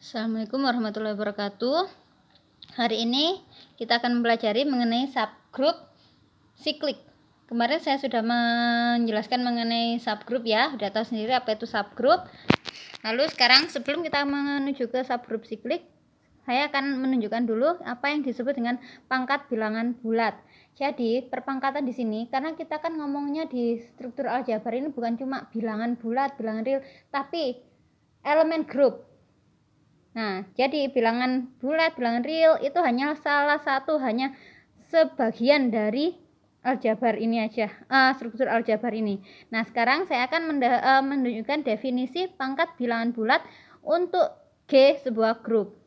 Assalamualaikum warahmatullahi wabarakatuh. Hari ini kita akan mempelajari mengenai subgroup siklik. Kemarin saya sudah menjelaskan mengenai subgroup ya, sudah tahu sendiri apa itu subgroup. Lalu sekarang sebelum kita menuju ke subgroup siklik, saya akan menunjukkan dulu apa yang disebut dengan pangkat bilangan bulat. Jadi perpangkatan di sini, karena kita kan ngomongnya di struktur aljabar ini bukan cuma bilangan bulat, bilangan real, tapi elemen grup. Nah, jadi bilangan bulat, bilangan real itu hanya salah satu, hanya sebagian dari aljabar ini aja, struktur aljabar ini. Nah, sekarang saya akan menunjukkan definisi pangkat bilangan bulat untuk G sebuah grup.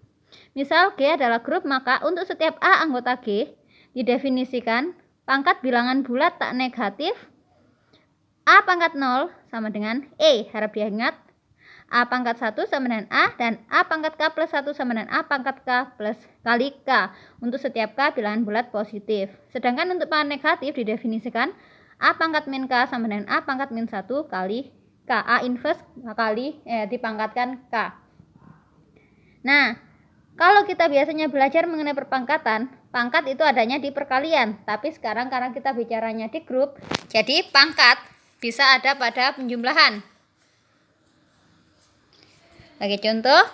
Misal G adalah grup, maka untuk setiap A anggota G didefinisikan pangkat bilangan bulat tak negatif A pangkat 0 sama dengan E. Harap diingat, A pangkat 1 sama dengan A, dan A pangkat K plus 1 sama dengan A pangkat K plus kali K untuk setiap K bilangan bulat positif. Sedangkan untuk pangkat negatif didefinisikan A pangkat min K sama dengan A pangkat min 1 kali K. A inverse kali dipangkatkan K. Nah, kalau kita biasanya belajar mengenai perpangkatan, pangkat itu adanya di perkalian. Tapi sekarang karena kita bicaranya di grup, jadi pangkat bisa ada pada penjumlahan. Bagi contoh,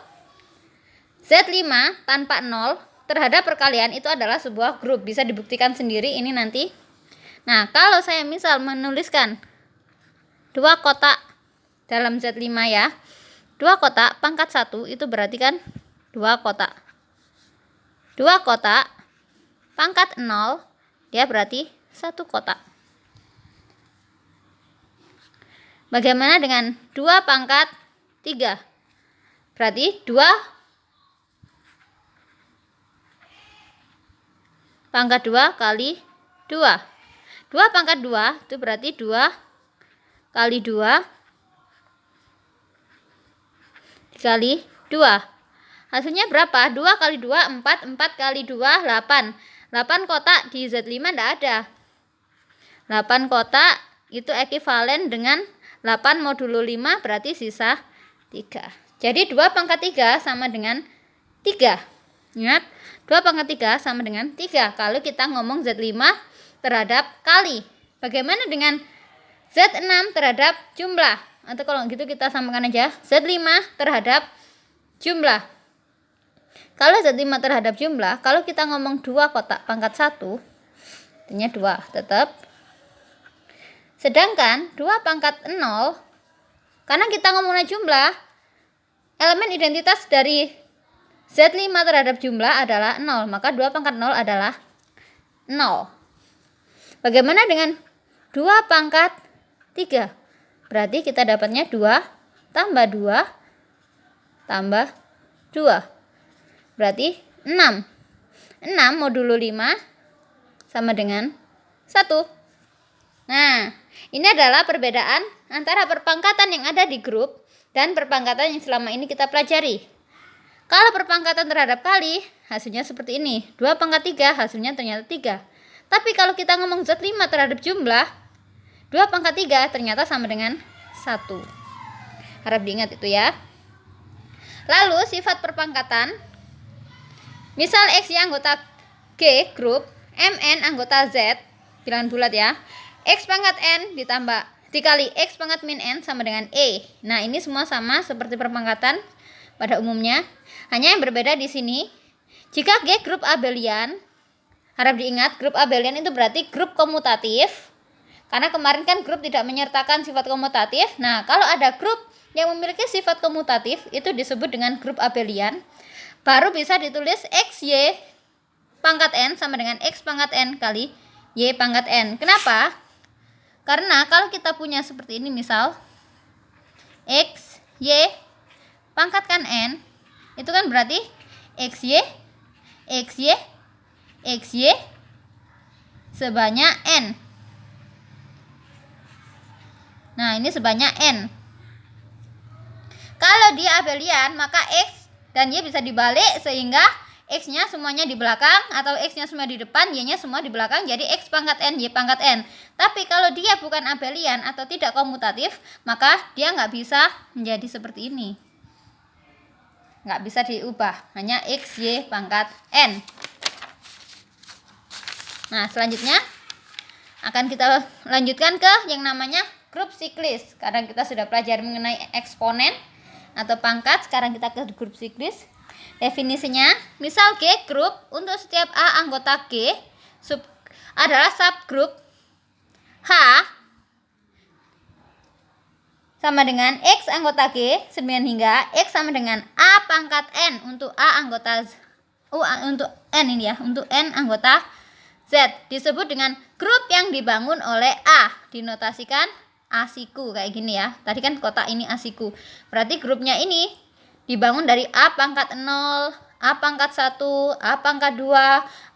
Z5 tanpa 0 terhadap perkalian itu adalah sebuah grup. Bisa dibuktikan sendiri ini nanti. Nah, kalau saya misal menuliskan 2 kotak dalam Z5 ya, 2 kotak pangkat 1 itu berarti kan 2 kotak. 2 kotak pangkat 0 dia berarti 1 kotak. Bagaimana dengan 2 pangkat 3? Berarti 2 pangkat 2 kali 2. 2 pangkat 2 itu berarti 2 kali 2 dikali 2. Hasilnya berapa? 2 kali 2, 4. 4 kali 2, 8. 8 kotak di Z5 tidak ada. 8 kotak itu ekivalen dengan 8 modulo 5, berarti sisa 3. Jadi 2 pangkat 3 sama dengan 3. Ingat, 2 pangkat 3 sama dengan 3. Kalau kita ngomong Z5 terhadap kali. Bagaimana dengan Z6 terhadap jumlah? Atau kalau gitu kita samakan aja Z5 terhadap jumlah. Kalau Z5 terhadap jumlah, kalau kita ngomong 2 kotak pangkat 1, artinya 2 tetap. Sedangkan 2 pangkat 0, karena kita ngomongnya jumlah, elemen identitas dari Z5 terhadap jumlah adalah 0, maka 2 pangkat 0 adalah 0. Bagaimana dengan 2 pangkat 3? Berarti kita dapatnya 2 tambah 2 tambah 2. Berarti 6. 6 modulo 5 sama dengan 1. Nah, ini adalah perbedaan antara perpangkatan yang ada di grup dan perpangkatan yang selama ini kita pelajari. Kalau perpangkatan terhadap kali, hasilnya seperti ini. 2 pangkat 3, hasilnya ternyata 3. Tapi kalau kita ngomong Z5 terhadap jumlah, 2 pangkat 3 ternyata sama dengan 1. Harap diingat itu ya. Lalu sifat perpangkatan, misal X yang anggota G grup, MN anggota Z, bilangan bulat ya, X pangkat N ditambah dikali X pangkat min N sama dengan E. Nah, ini semua sama seperti perpangkatan pada umumnya. Hanya yang berbeda di sini, jika G grup abelian, harap diingat grup abelian itu berarti grup komutatif. Karena kemarin kan grup tidak menyertakan sifat komutatif. Nah, kalau ada grup yang memiliki sifat komutatif, itu disebut dengan grup abelian. Baru bisa ditulis XY pangkat N sama dengan X pangkat N kali Y pangkat N. Kenapa? Karena kalau kita punya seperti ini, misal X, Y, pangkatkan N, itu kan berarti XY, XY, XY sebanyak N. Nah, ini sebanyak N. Kalau dia abelian, maka X dan Y bisa dibalik sehingga X-nya semuanya di belakang atau X-nya semua di depan, Y-nya semua di belakang, jadi X pangkat N, Y pangkat N. Tapi kalau dia bukan abelian atau tidak komutatif, maka dia nggak bisa menjadi seperti ini. nggak bisa diubah, hanya X, Y pangkat N. Nah, selanjutnya akan kita lanjutkan ke yang namanya grup siklis. Karena kita sudah pelajari mengenai eksponen atau pangkat, sekarang kita ke grup siklis. Definisinya, misal G grup untuk setiap A anggota G adalah subgrup H sama dengan X anggota G, hingga X sama dengan A pangkat N untuk A anggota untuk N ini ya, untuk N anggota Z, disebut dengan grup yang dibangun oleh A, dinotasikan A-siku kayak gini ya. Tadi kan kotak ini A-siku. Berarti grupnya ini dibangun dari A pangkat 0, A pangkat 1, A pangkat 2,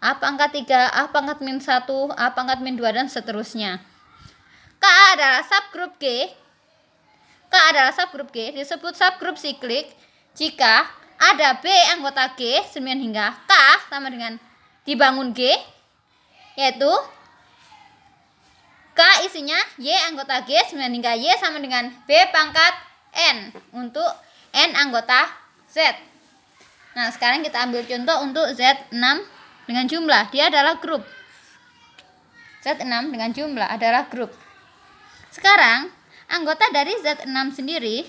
A pangkat 3, A pangkat min 1, A pangkat min 2, dan seterusnya. K adalah subgrup G. K adalah subgrup G, disebut subgrup siklik jika ada B anggota G, hingga K sama dengan dibangun G, yaitu K isinya Y anggota G, hingga Y sama dengan B pangkat N untuk N anggota Z. Nah, sekarang kita ambil contoh untuk Z6 dengan jumlah. Dia adalah grup. Z6 dengan jumlah adalah grup. Sekarang, anggota dari Z6 sendiri,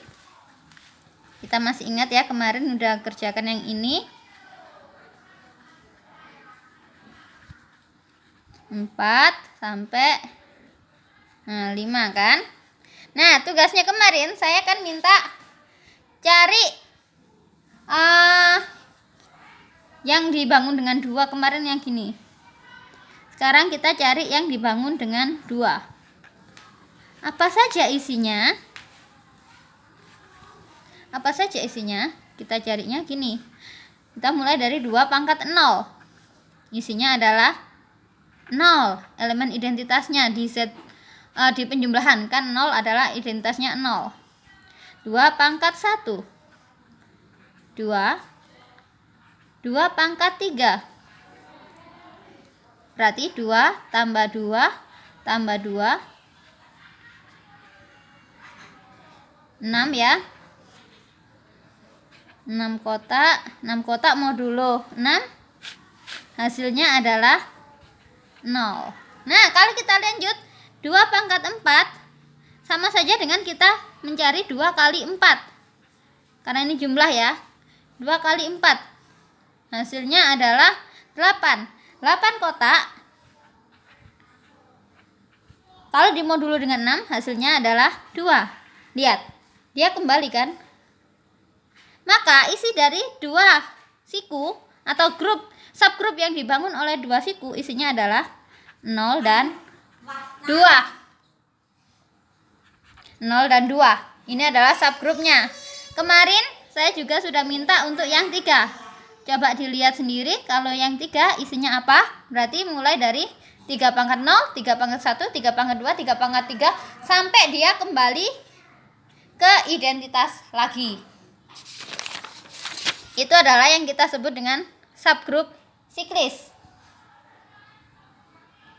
kita masih ingat ya, kemarin udah kerjakan yang ini. 4 sampai 5 kan. Nah, tugasnya kemarin saya kan minta cari yang dibangun dengan 2 kemarin yang gini. Sekarang kita cari yang dibangun dengan 2. Apa saja isinya? Apa saja isinya? Kita carinya gini. Kita mulai dari 2 pangkat 0. Isinya adalah 0. Elemen identitasnya di Z di penjumlahan kan 0 adalah identitasnya 0. 2 pangkat 1. 2 pangkat 3. Berarti 2 tambah 2 tambah 2 6 ya. 6 kotak modulo 6. Hasilnya adalah 0. Nah, kalau kita lanjut 2 pangkat 4 sama saja dengan kita mencari 2 kali 4. Karena ini jumlah ya. 2 kali 4. Hasilnya adalah 8. 8 kotak. Kalau dimodulo dengan 6, hasilnya adalah 2. Lihat, dia kembali kan? Maka isi dari 2 siku atau subgrup yang dibangun oleh 2 siku isinya adalah 0 dan 2. 0 dan 2. Ini adalah subgrupnya. Kemarin saya juga sudah minta untuk yang 3. Coba dilihat sendiri kalau yang 3 isinya apa. Berarti mulai dari 3 pangkat 0, 3 pangkat 1, 3 pangkat 2, 3 pangkat 3 sampai dia kembali ke identitas lagi. Itu adalah yang kita sebut dengan subgrup siklis.